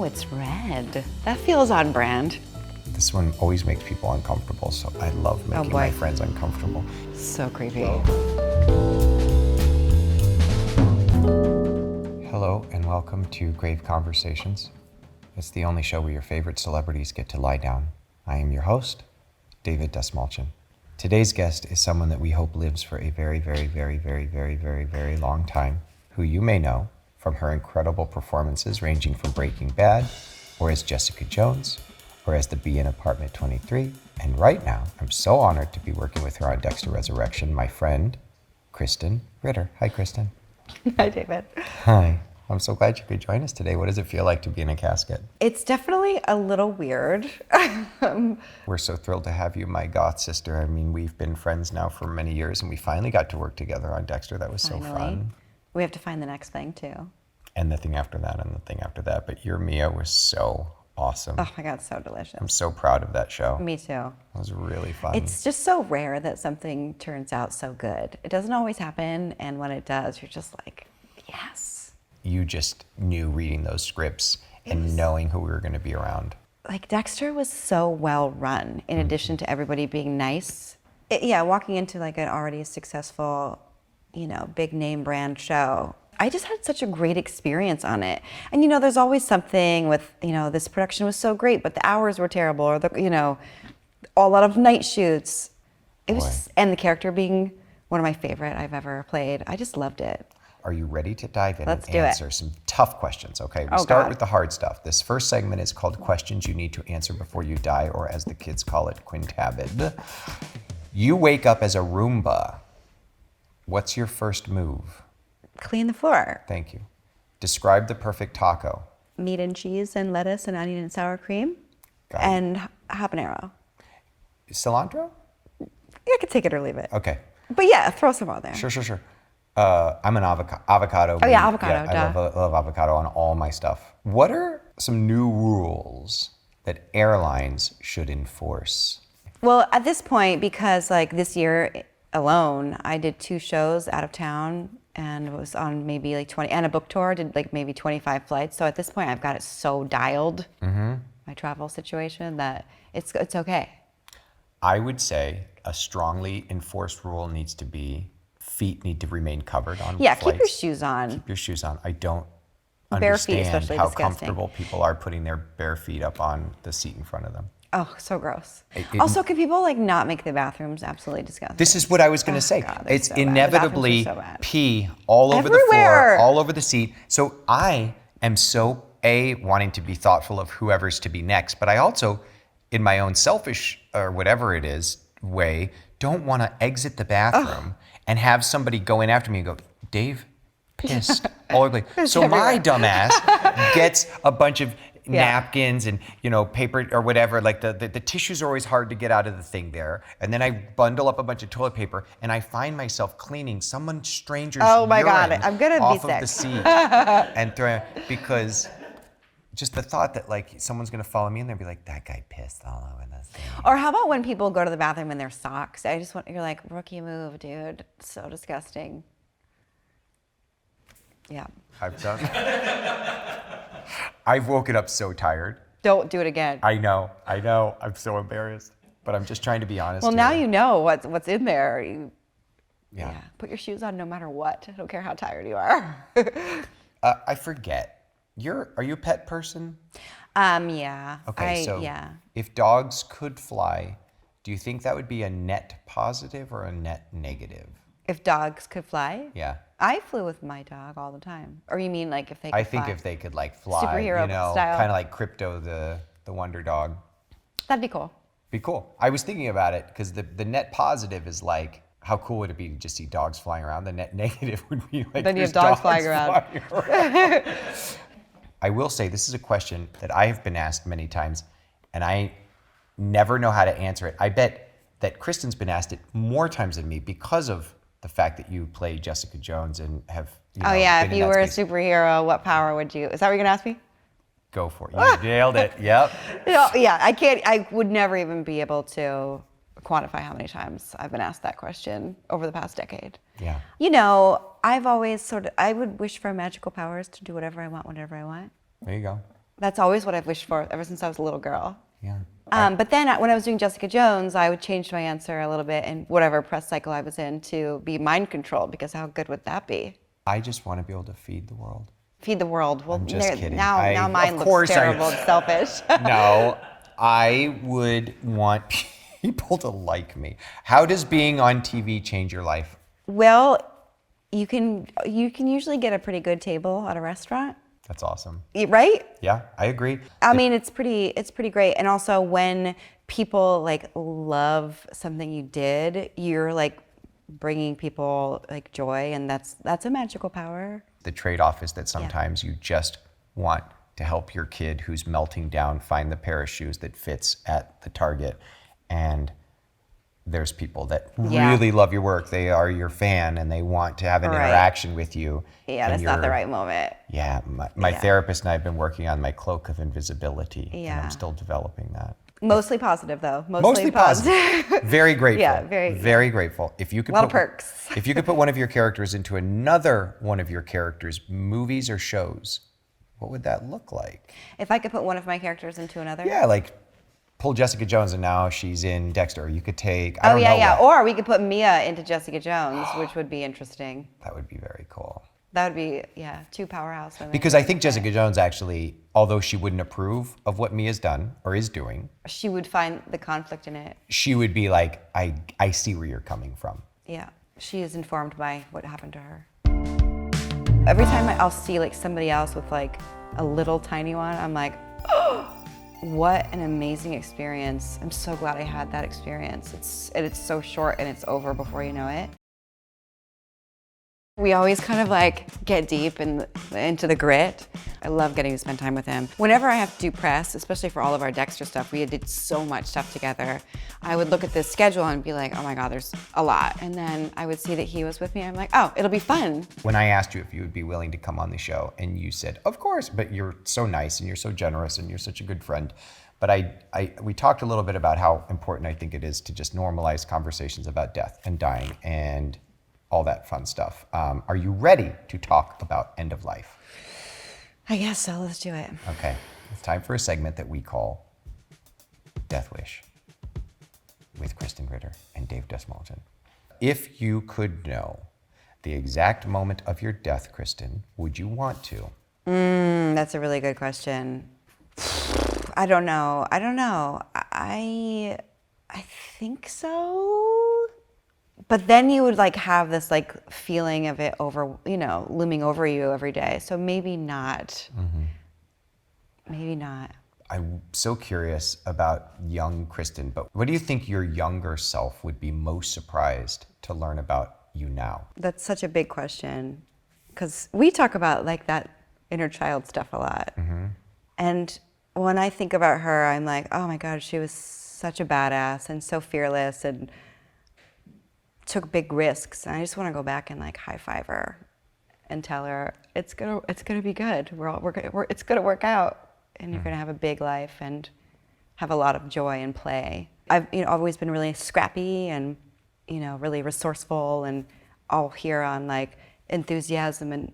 Oh, it's red. That feels on brand. This one always makes people uncomfortable, so I love making my friends uncomfortable. So creepy. Hello and welcome to Grave Conversations. It's the only show where your favorite celebrities get to lie down. I am your host, David Dastmalchian. Today's guest is someone that we hope lives for a very, very, very, very, very, very, very long time, who you may know from her incredible performances ranging from Breaking Bad, or as Jessica Jones, or as the bee in Apartment 23. And right now, I'm so honored to be working with her on Dexter Resurrection, my friend, Krysten Ritter. Hi, Krysten. Hi, David. Hi. I'm so glad you could join us today. What does it feel like to be in a casket? It's definitely a little weird. We're so thrilled to have you, my Goth sister. I mean, we've been friends now for many years, and we finally got to work together on Dexter. That was so fun. We have to find the next thing, too. And the thing after that, and the thing after that. But your Mia was so awesome. Oh my God, so delicious. I'm so proud of that show. Me too. It was really fun. It's just so rare that something turns out so good. It doesn't always happen, and when it does, you're just like, yes. You just knew reading those scripts and knowing who we were going to be around. Like Dexter was so well run, in addition to everybody being nice. Walking into like an already successful, big name brand show, I just had such a great experience on it. And there's always something with, this production was so great, but the hours were terrible, or a lot of night shoots. It was, and the character being one of my favorite I've ever played. I just loved it. Are you ready to dive in Let's and answer some tough questions? Okay, we start with the hard stuff. This first segment is called Questions You Need to Answer Before You Die, or as the kids call it, QYNTABYD. You wake up as a Roomba. What's your first move? Clean the floor. Thank you. Describe the perfect taco. Meat and cheese and lettuce and onion and sour cream. And habanero. Cilantro? I could take it or leave it. Okay. But yeah, throw some on there. Sure. I'm an avocado. Oh yeah, avocado. I love avocado on all my stuff. What are some new rules that airlines should enforce? Well, at this point, because like this year alone, I did 2 shows out of town and it was on maybe like 20, and a book tour, did like maybe 25 flights. So at this point, I've got it so dialed, my travel situation, that it's okay. I would say a strongly enforced rule needs to be feet need to remain covered on flights. Keep your shoes on. Keep your shoes on. I don't bare feet, understand especially how disgusting. comfortable people are putting their bare feet up on the seat in front of them. Oh, so gross. Also, can people like not make the bathrooms absolutely disgusting? This is what I was going to say. God, it's so inevitably so pee all over the floor, all over the seat. So I am so wanting to be thoughtful of whoever's to be next, but I also, in my own selfish or whatever it is way, don't want to exit the bathroom and have somebody go in after me and go, Dave pissed all over. So my dumbass gets a bunch of napkins and paper or whatever. Like the tissues are always hard to get out of the thing there. And then I bundle up a bunch of toilet paper and I find myself cleaning someone stranger's God, urine I'm gonna off be of the sick. seat and throw because just the thought that like someone's gonna follow me and they'll be like, that guy pissed all over this thing. Or how about when people go to the bathroom in their socks? You're like, rookie move, dude. It's so disgusting. Yeah. I've woken up so tired. Don't do it again. I know. I'm so embarrassed. But I'm just trying to be honest. Well, now you know what's in there. Yeah. Put your shoes on no matter what. I don't care how tired you are. I forget. Are you a pet person? Yeah. Okay, if dogs could fly, do you think that would be a net positive or a net negative? If dogs could fly? Yeah. I flew with my dog all the time. Or you mean like if they could I think fly? if they could like fly, Superhero style. kind of like Crypto the Wonder Dog. That'd be cool. Be cool. I was thinking about it because the net positive is like, how cool would it be to just see dogs flying around? The net negative would be like, then you have dogs flying around. I will say this is a question that I have been asked many times, and I never know how to answer it. I bet that Krysten's been asked it more times than me because of the fact that you play Jessica Jones and have. If you were a superhero, what power would you? Is that what you're gonna ask me? Go for it. You nailed it. Yep. I can't. I would never even be able to quantify how many times I've been asked that question over the past decade. Yeah. I've always I would wish for magical powers to do whatever I want, whenever I want. There you go. That's always what I've wished for ever since I was a little girl. Yeah. But then when I was doing Jessica Jones, I would change my answer a little bit in whatever press cycle I was in to be mind control, because how good would that be? I just want to be able to feed the world. Feed the world. Well, I'm just kidding. Now mine looks terrible and selfish. No, I would want people to like me. How does being on TV change your life? Well, you can usually get a pretty good table at a restaurant. That's awesome. Right? Yeah, I agree. I mean, it's pretty great. And also when people like love something you did, you're like bringing people like joy, and that's a magical power. The trade-off is that sometimes you just want to help your kid who's melting down find the pair of shoes that fits at the Target, and there's people that really love your work. They are your fan and they want to have an interaction with you. Yeah, that's not the right moment. Yeah, my therapist and I have been working on my cloak of invisibility, and I'm still developing that. Mostly positive, though. Mostly positive. Very grateful. Yeah, very grateful. If you could a lot of perks. If you could put one of your characters into another one of your characters' movies or shows, what would that look like? If I could put one of my characters into another? Yeah, like pull Jessica Jones and now she's in Dexter. You could take, I Oh, don't know. yeah. Or we could put Mia into Jessica Jones, which would be interesting. That would be very cool. That would be, two powerhouse women. Because I think Jessica Jones actually, although she wouldn't approve of what Mia's done or is doing, she would find the conflict in it. she would be like, I see where you're coming from. Yeah, she is informed by what happened to her. Every time I'll see like somebody else with like a little tiny one, I'm like, oh, what an amazing experience. I'm so glad I had that experience. It's so short and it's over before you know it. We always kind of like get deep into the grit. I love getting to spend time with him. Whenever I have to do press, especially for all of our Dexter stuff, we did so much stuff together. I would look at this schedule and be like, oh my God, there's a lot. And then I would see that he was with me. I'm like, oh, it'll be fun. When I asked you if you would be willing to come on the show, and you said, of course, but you're so nice and you're so generous and you're such a good friend. But we talked a little bit about how important I think it is to just normalize conversations about death and dying and all that fun stuff. Are you ready to talk about end of life? I guess so, let's do it. Okay, it's time for a segment that we call Death Wish with Krysten Ritter and David Dastmalchian. If you could know the exact moment of your death, Krysten, would you want to? That's a really good question. I don't know. I think so. But then you would like have this like feeling of it over, looming over you every day. So maybe not. Mm-hmm. Maybe not. I'm so curious about young Krysten, but what do you think your younger self would be most surprised to learn about you now? That's such a big question, because we talk about like that inner child stuff a lot. Mm-hmm. And when I think about her, I'm like, oh my God, she was such a badass and so fearless and took big risks. And I just want to go back and like high five her and tell her it's gonna be good. It's gonna work out, and you're gonna have a big life and have a lot of joy and play. I've always been really scrappy and really resourceful and all here on like enthusiasm and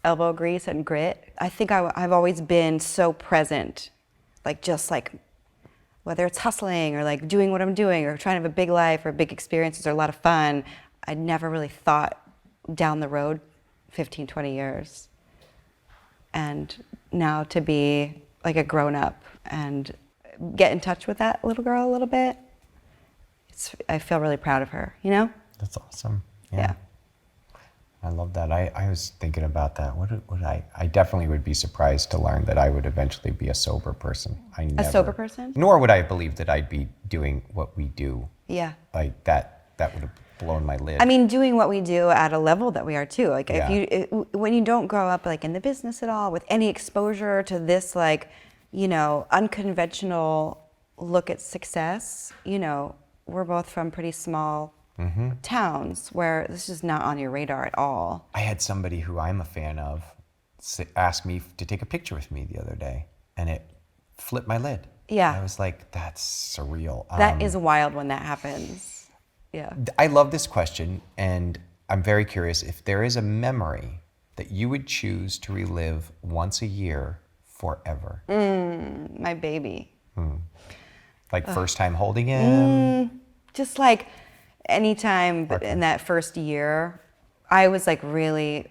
elbow grease and grit. I think I've always been so present, like just like whether it's hustling or like doing what I'm doing or trying to have a big life or big experiences or a lot of fun. I never really thought down the road 15, 20 years. And now to be like a grown up and get in touch with that little girl a little bit, I feel really proud of her, That's awesome. Yeah. I love that. I was thinking about that. I definitely would be surprised to learn that I would eventually be a sober person. A sober person? Nor would I believe that I'd be doing what we do. Yeah. Like that would have blown my lid. I mean, doing what we do at a level that we are too. Like when you don't grow up like in the business at all with any exposure to this like, unconventional look at success, we're both from pretty small towns where this is not on your radar at all. I had somebody who I'm a fan of ask me to take a picture with me the other day, and it flipped my lid. Yeah. I was like, that's surreal. That is wild when that happens. Yeah. I love this question, and I'm very curious if there is a memory that you would choose to relive once a year forever? My baby. Like first time holding him? Just like anytime in that first year, I was like really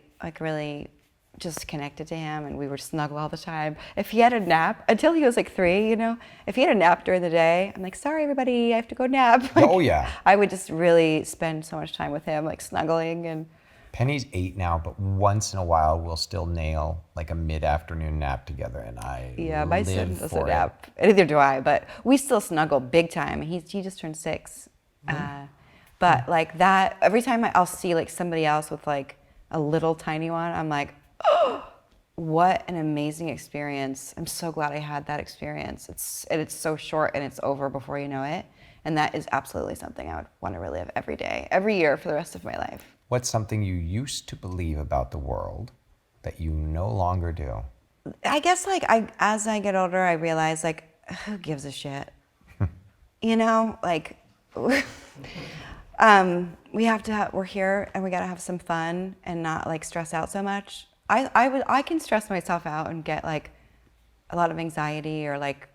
just connected to him, and we were snuggle all the time. If he had a nap, until he was like 3, you know, if he had a nap during the day, I'm like, sorry everybody, I have to go nap. Like, Oh yeah. I would just really spend so much time with him, like snuggling. And Penny's 8 now, but once in a while we'll still nail like a mid-afternoon nap together, and my live son for doesn't it. nap. Neither do I, but we still snuggle big time. He just turned 6. But like that, every time I'll see like somebody else with like a little tiny one, I'm like, oh, what an amazing experience. I'm so glad I had that experience. It's so short and it's over before you know it. And that is absolutely something I would want to relive every day, every year for the rest of my life. What's something you used to believe about the world that you no longer do? I guess like as I get older, I realize like, who gives a shit? You know, like we're here and we gotta have some fun and not like stress out so much. I can stress myself out and get like a lot of anxiety or like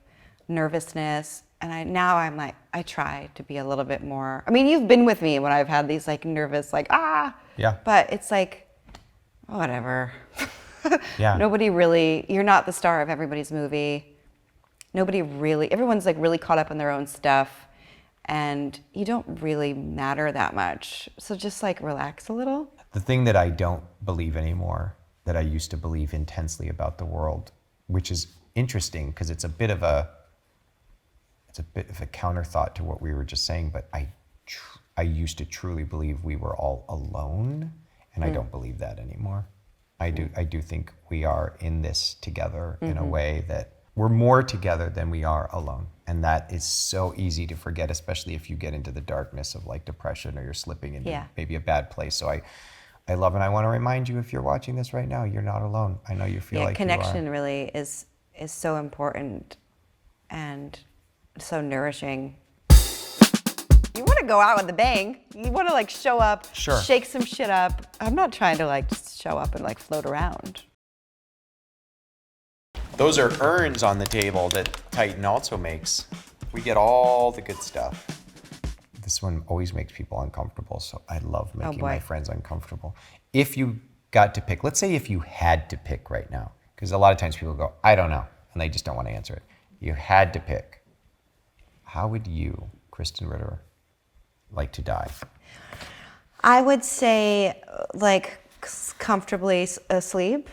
nervousness, and I'm like, I try to be a little bit more. I mean, you've been with me when I've had these like nervous like Yeah. but it's like whatever. Yeah. You're not the star of everybody's movie. Everyone's like really caught up in their own stuff, and you don't really matter that much. So just like relax a little. The thing that I don't believe anymore, that I used to believe intensely about the world, which is interesting because it's a bit of a counter thought to what we were just saying, but I used to truly believe we were all alone, and I don't believe that anymore. I do think we are in this together in a way that we're more together than we are alone. And that is so easy to forget, especially if you get into the darkness of like depression or you're slipping into maybe a bad place. So I love, and I want to remind you, if you're watching this right now, you're not alone. I know you feel like connection you are. really is so important and so nourishing. You want to go out with a bang. You want to like show up, Sure. Shake some shit up. I'm not trying to like just show up and like float around. Those are urns on the table that Titan also makes. We get all the good stuff. This one always makes people uncomfortable, so I love making my friends uncomfortable. If you got to pick, let's say if you had to pick right now, because a lot of times people go, I don't know, and they just don't want to answer it. You had to pick. How would you, Krysten Ritter, like to die? I would say like comfortably asleep.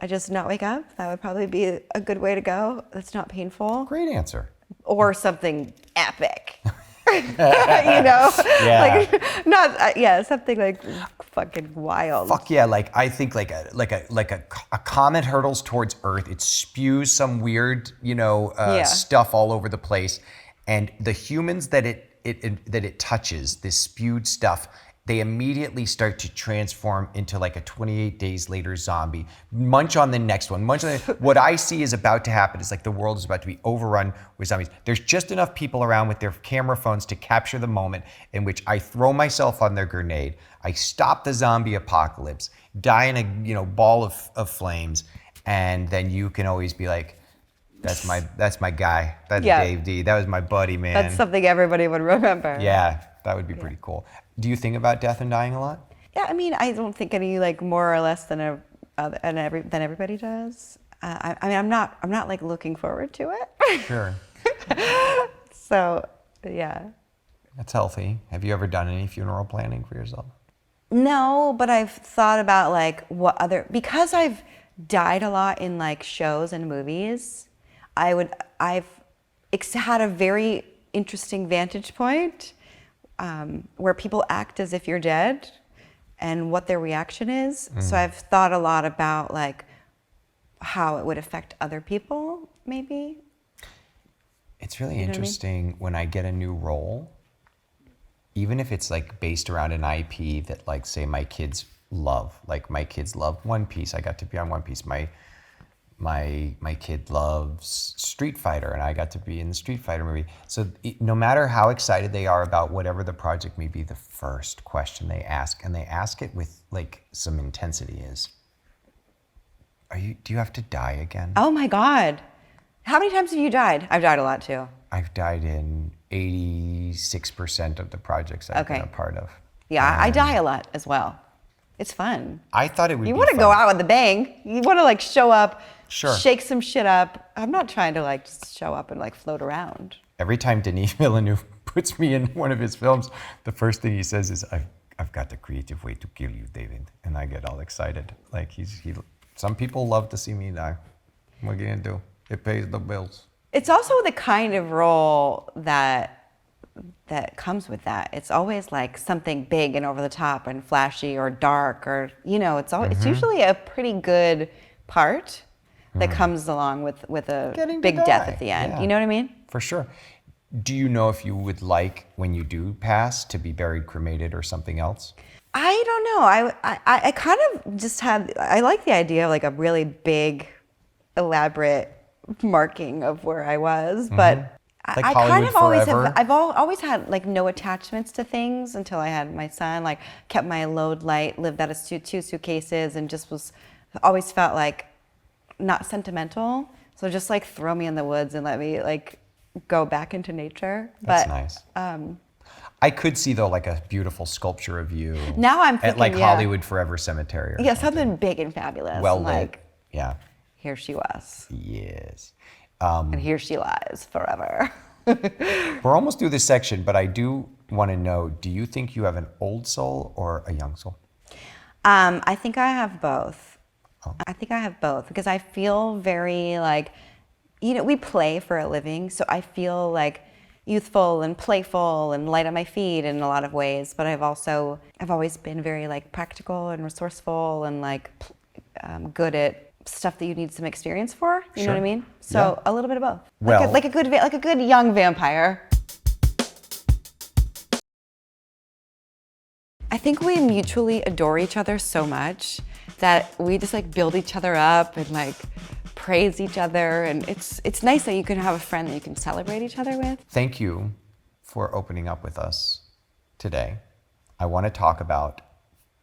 I just not wake up. That would probably be a good way to go. That's not painful. Great answer. Or something epic. You know? Yeah. Like not something like fucking wild. Fuck yeah, like I think like a comet hurtles towards Earth, it spews some weird, stuff all over the place, and the humans that it touches, this spewed stuff, they immediately start to transform into like a 28 days later zombie. Munch on the next one. What I see is about to happen is like the world is about to be overrun with zombies. There's just enough people around with their camera phones to capture the moment in which I throw myself on their grenade. I stop the zombie apocalypse, die in a ball of flames, and then you can always be like, that's my guy. That's Dave D. That was my buddy, man. That's something everybody would remember. Yeah, that would be pretty cool. Do you think about death and dying a lot? Yeah, I mean, I don't think any like more or less than everybody does. I mean, I'm not like looking forward to it. Sure. So, yeah. That's healthy. Have you ever done any funeral planning for yourself? No, but I've thought about like because I've died a lot in like shows and movies. I've had a very interesting vantage point. Where people act as if you're dead and what their reaction is. So I've thought a lot about like how it would affect other people, maybe. It's really interesting when I get a new role, even if it's like based around an IP that like say my kids love. Like my kids love One Piece. I got to be on One Piece. My kid loves Street Fighter, and I got to be in the Street Fighter movie. So no matter how excited they are about whatever the project may be, the first question they ask, and they ask it with like some intensity, is, Do you have to die again? Oh my God. How many times have you died? I've died a lot too. I've died in 86% of the projects I've been a part of. Yeah, I die a lot as well. It's fun. I thought it would be You want to go out with a bang. You want to like show up, shake some shit up. I'm not trying to like just show up and like float around. Every time Denis Villeneuve puts me in one of his films, the first thing he says is, I've got the creative way to kill you, David. And I get all excited. Like some people love to see me die. What are you gonna do? It pays the bills. It's also the kind of role that comes with that. It's always like something big and over the top and flashy or dark or, it's usually a pretty good part that comes along with a big death at the end. Yeah. You know what I mean? For sure. Do you know if you would like, when you do pass, to be buried, cremated, or something else? I don't know. I kind of just I like the idea of like a really big, elaborate marking of where I was, but like I Hollywood kind of always forever? have, I've always had like no attachments to things until I had my son, like kept my load light, lived out of 2 suitcases, and just always felt like not sentimental. So just like throw me in the woods and let me like go back into nature. That's nice. I could see though like a beautiful sculpture of you. Now I'm thinking, at like Hollywood Forever Cemetery. Or something big and fabulous. Well lit. Like, yeah. Here she was. Yes. And here she lies forever. We're almost through this section, but I do want to know, do you think you have an old soul or a young soul? I think I have both. Oh. I think I have both because I feel very like, we play for a living, so I feel like youthful and playful and light on my feet in a lot of ways, but I've always been very like practical and resourceful and like good at stuff that you need some experience for. You know what I mean? So a little bit of both. Well, like a good young vampire. I think we mutually adore each other so much that we just like build each other up and like praise each other, and it's nice that you can have a friend that you can celebrate each other with. Thank you for opening up with us today. I want to talk about,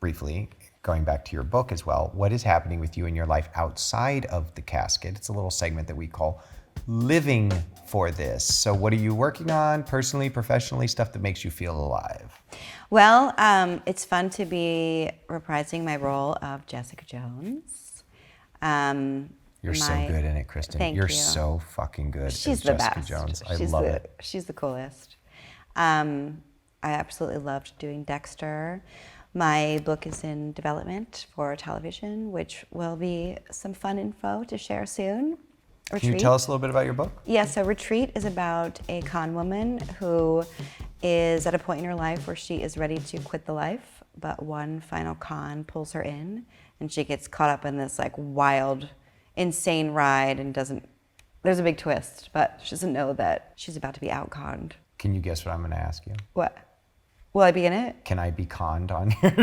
briefly, going back to your book as well, what is happening with you in your life outside of the casket. It's a little segment that we call Living for This. So what are you working on personally, professionally, stuff that makes you feel alive? Well, it's fun to be reprising my role of Jessica Jones. You're so good in it, Krysten. Thank you. You're so fucking good She's as the Jessica best. Jones. I love it. She's the coolest. I absolutely loved doing Dexter. My book is in development for television, which will be some fun info to share soon. Retreat. Can you tell us a little bit about your book? Yeah, so Retreat is about a con woman who is at a point in her life where she is ready to quit the life, but one final con pulls her in, and she gets caught up in this like wild, insane ride and there's a big twist, but she doesn't know that she's about to be out-conned. Can you guess what I'm gonna ask you? What? Will I be in it? Can I be conned on here?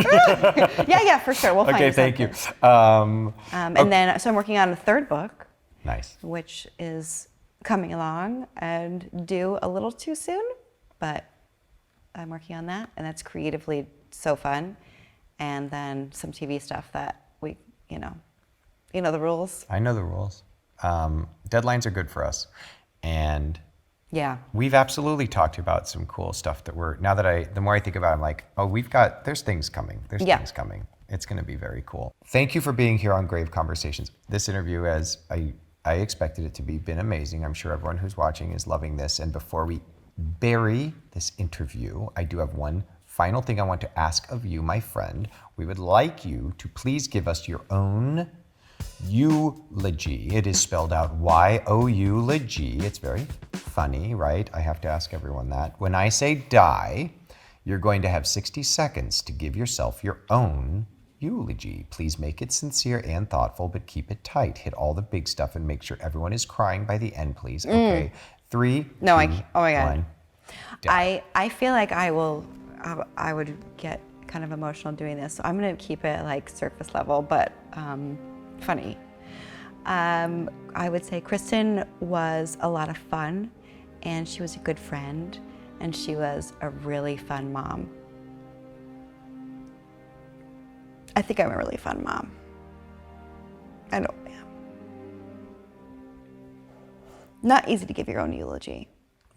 yeah, for sure. We'll find Okay, thank you. And then, so I'm working on a third book. Nice. Which is coming along and due a little too soon, but I'm working on that, and that's creatively so fun. And then some TV stuff that we, you know the rules. I know the rules. Deadlines are good for us, and yeah, we've absolutely talked about some cool stuff that the more I think about it, I'm like, oh, there's things coming. There's things coming. It's going to be very cool. Thank you for being here on Grave Conversations. This interview, as I expected it to be, been amazing. I'm sure everyone who's watching is loving this. And before we bury this interview, I do have one final thing I want to ask of you, my friend. We would like you to please give us your own eulogy. It is spelled out Y-O-U-logy. It's very funny, right? I have to ask everyone that. When I say die, you're going to have 60 seconds to give yourself your own eulogy. Please make it sincere and thoughtful, but keep it tight. Hit all the big stuff and make sure everyone is crying by the end, please. Okay. 3, 2, oh my God. 1. Die. I feel like I would get kind of emotional doing this, so I'm going to keep it like surface level, but funny. I would say Krysten was a lot of fun, and she was a good friend, and she was a really fun mom. I think I'm a really fun mom. I don't, yeah. Not easy to give your own eulogy.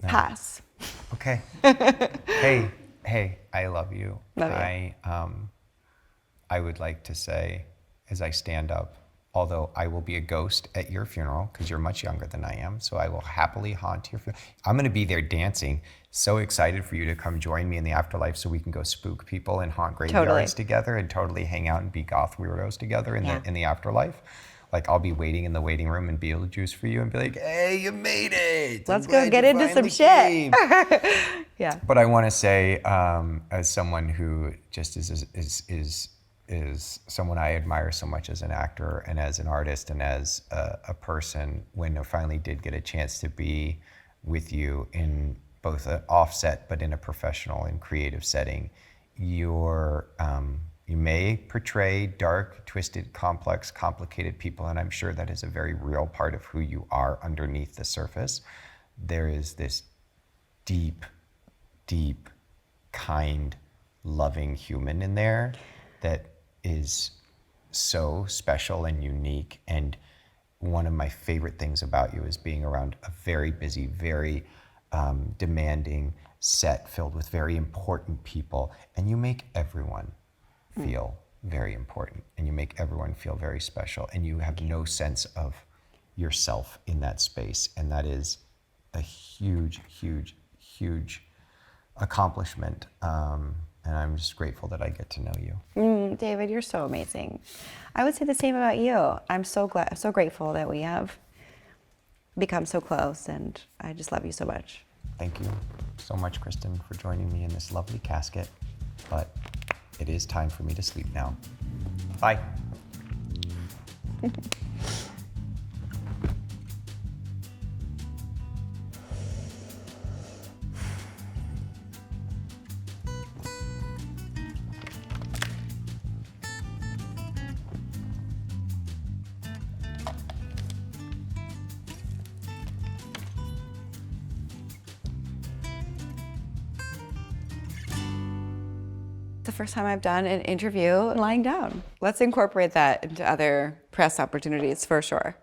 No. Pass. Okay. Hey, I love you. Love you. I would like to say, as I stand up, although I will be a ghost at your funeral because you're much younger than I am, so I will happily haunt your funeral. I'm going to be there dancing. So excited for you to come join me in the afterlife so we can go spook people and haunt graveyards together and totally hang out and be goth weirdos together in the afterlife. Like, I'll be waiting in the waiting room in Beetlejuice for you and be like, hey, you made it. Let's go get into some shit. Yeah. But I want to say, as someone who just is someone I admire so much as an actor and as an artist and as a person, when I finally did get a chance to be with you in both an offset but in a professional and creative setting, you may portray dark, twisted, complex, complicated people, and I'm sure that is a very real part of who you are underneath the surface. There is this deep, deep, kind, loving human in there that is so special and unique. And one of my favorite things about you is being around a very busy, very demanding set filled with very important people, and you make everyone feel very important, and you make everyone feel very special, and you have no sense of yourself in that space, and that is a huge, huge, huge accomplishment, and I'm just grateful that I get to know you. David, you're so amazing. I would say the same about you. I'm so grateful that we have become so close, and I just love you so much. Thank you so much, Krysten, for joining me in this lovely casket, but it is time for me to sleep now. Bye. The first time I've done an interview lying down. Let's incorporate that into other press opportunities for sure.